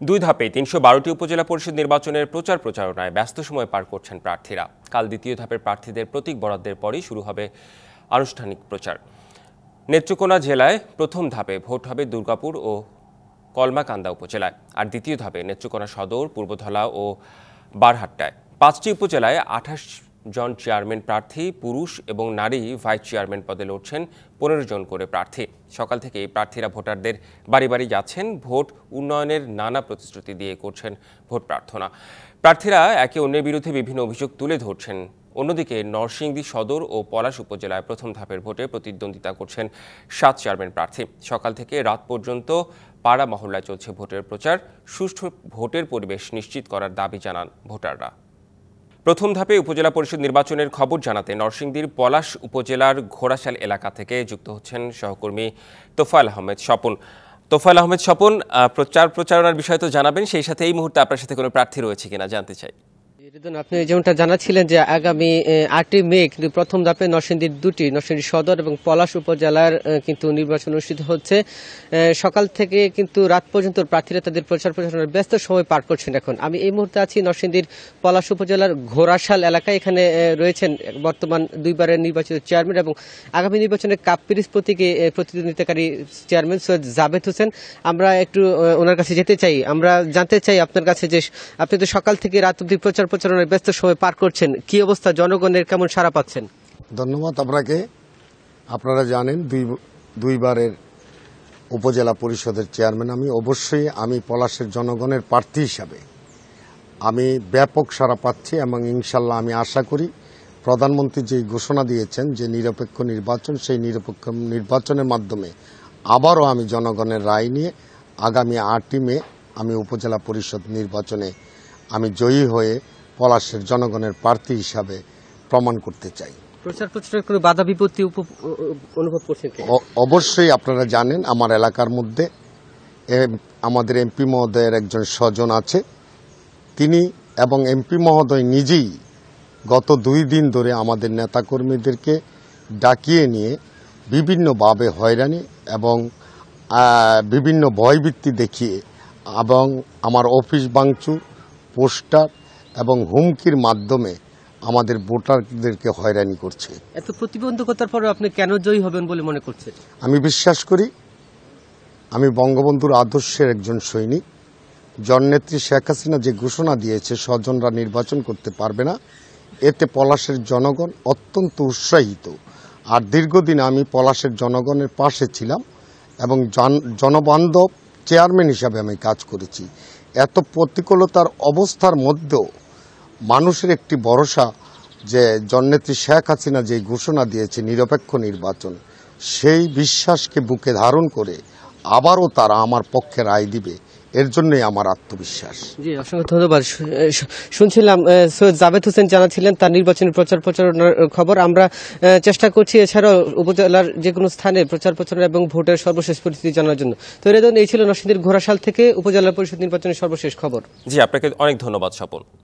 দুই ধাপে ৩১২টি উপজেলা পরিষদ নির্বাচনের প্রচারণায় ব্যস্ত সময় পার করছেন প্রার্থীরা। কাল দ্বিতীয় ধাপের প্রার্থীদের প্রতীক বরাদ্দের পরই শুরু হবে আনুষ্ঠানিক প্রচার। নেত্রকোনা জেলায় প্রথম ধাপে ভোট হবে দুর্গাপুর ও কলমাকান্দা উপজেলায়, আর দ্বিতীয় ধাপে নেত্রকোনা সদর, পূর্বধলা ও বারহাট্টায়। ৫টি উপজেলায় ২৮ জন চেয়ারম্যান প্রার্থী, পুরুষ এবং নারী ভাইস চেয়ারম্যান পদে লড়ছেন ১৫ জন করে প্রার্থী। সকাল থেকেই প্রার্থীরা ভোটারদের বাড়ি বাড়ি যাচ্ছেন, ভোট উন্নয়নের নানা প্রতিশ্রুতি দিয়ে করছেন ভোট প্রার্থনা। প্রার্থীরা একে অন্যের বিরুদ্ধে বিভিন্ন অভিযোগ তুলে ধরছেন। অন্যদিকে নরসিংদী সদর ও পলাশ উপজেলায় প্রথম ধাপের ভোটে প্রতিদ্বন্দ্বিতা করছেন ৭ চেয়ারম্যান প্রার্থী। সকাল থেকে রাত পর্যন্ত পাড়া মহল্লায় চলছে ভোটের প্রচার। সুষ্ঠু ভোটের পরিবেশ নিশ্চিত করার দাবি জানান ভোটাররা। প্রথম ধাপে উপজেলা পরিষদ নির্বাচনের খবর জানাতে নরসিংদীর পলাশ উপজেলার ঘোড়াশাল এলাকা থেকে যুক্ত হচ্ছেন সহকর্মী তোফায়েল আহমেদ স্বপন। তোফায়েল আহমেদ স্বপন, প্রচারণার বিষয় তো জানাবেন, সেই সাথে এই মুহূর্তে আপনার সাথে কোনো প্রার্থী রয়েছে কিনা জানতে চাই। আপনি যেমনটা জানাচ্ছিলেন যে আগামী ৮ই মে কিন্তু প্রথম ধাপে নরসিংদীর দুটি, নরসিংদী সদর এবং পলাশ উপজেলার কিন্তু নির্বাচন অনুষ্ঠিত হচ্ছে। সকাল থেকে কিন্তু রাত পর্যন্ত প্রার্থীরা তাদের প্রচারণার ব্যস্ত সময় পার করছেন। এখন আমি এই মুহূর্তে আছি নরসিংদীর পলাশ উপজেলার ঘোড়াশাল এলাকায়। এখানে রয়েছেন বর্তমান দুইবারের নির্বাচিত চেয়ারম্যান এবং আগামী নির্বাচনে কাপ পিরিজ প্রতীকে প্রতিদ্বন্দ্বিতাকারী চেয়ারম্যান সৈয়দ জাভেদ হোসেন। আমরা একটু ওনার কাছে যেতে চাই। আমরা জানতে চাই আপনার কাছে যে আপনি তো সকাল থেকে রাত অবধি প্রচারণায় ব্যস্ত সময় পার করছেন, কি অবস্থা, জনগণের কেমন সাড়া পাচ্ছেন? ধন্যবাদ আপনাকে। আপনারা জানেন দুইবারের উপজেলা পরিষদের চেয়ারম্যান আমি পলাশের জনগণের প্রার্থী হিসাবে আমি ব্যাপক সাড়া পাচ্ছি এবং ইনশাল্লাহ আমি আশা করি প্রধানমন্ত্রী যে ঘোষণা দিয়েছেন যে নিরপেক্ষ নির্বাচন, সেই নিরপেক্ষ নির্বাচনের মাধ্যমে আবারও আমি জনগণের রায় নিয়ে আগামী ৮ই মে আমি উপজেলা পরিষদ নির্বাচনে আমি জয়ী হয়ে পলাশের জনগণের প্রার্থী হিসাবে প্রমাণ করতে চাই। প্রচারে কোনো বাধা বিপত্তি অনুভব করছেন? অবশ্যই আপনারা জানেন আমার এলাকার মধ্যে আমাদের এমপি মহোদয়ের একজন স্বজন আছে। তিনি এবং এমপি মহোদয় নিজেই গত ২ দিন ধরে আমাদের নেতাকর্মীদেরকে ডাকিয়ে নিয়ে বিভিন্নভাবে হয়রানি এবং বিভিন্ন ভয়ভীতি দেখিয়ে এবং আমার অফিস ভাঙচুর, পোস্টার এবং হুমকির মাধ্যমে আমাদের ভোটারদেরকে হয়রানি করছে। এত প্রতিবন্ধকতার পরে আপনি কেন জয়ী হবেন বলে মনে করছেন? আমি বিশ্বাস করি আমি বঙ্গবন্ধুর আদর্শের একজন সৈনিক। জননেত্রী শেখ হাসিনা যে ঘোষণা দিয়েছে স্বজনরা নির্বাচন করতে পারবে না, এতে পলাশের জনগণ অত্যন্ত উৎসাহিত। আর দীর্ঘদিন আমি পলাশের জনগণের পাশে ছিলাম এবং জনবান্ধব চেয়ারম্যান হিসাবে আমি কাজ করেছি। এত প্রতিকূলতার অবস্থার মধ্যেও মানুষের একটি ভরসা যে জননেত্রী শেখ হাসিনা যে ঘোষণা দিয়েছে নিরপেক্ষ নির্বাচন, সেই বিশ্বাসকে বুকে ধারণ করে আবারও তারা আমার পক্ষে রায় দিবে, এর জন্যই আমার আত্মবিশ্বাস। জি, অসংখ্য ধন্যবাদ। শুনছিলাম সৈয়দ জাভেদ হোসেন জানাচ্ছিলেন তার নির্বাচনী প্রচারণার খবর। আমরা চেষ্টা করছি এছাড়াও উপজেলার যে কোনো স্থানে প্রচারণা এবং ভোটের সর্বশেষ পরিস্থিতি জানার জন্য। তো এই ছিল নরসিংদীর ঘোড়াশাল থেকে উপজেলা পরিষদ নির্বাচনের সর্বশেষ খবর। জি, আপনাকে অনেক ধন্যবাদ স্বপন।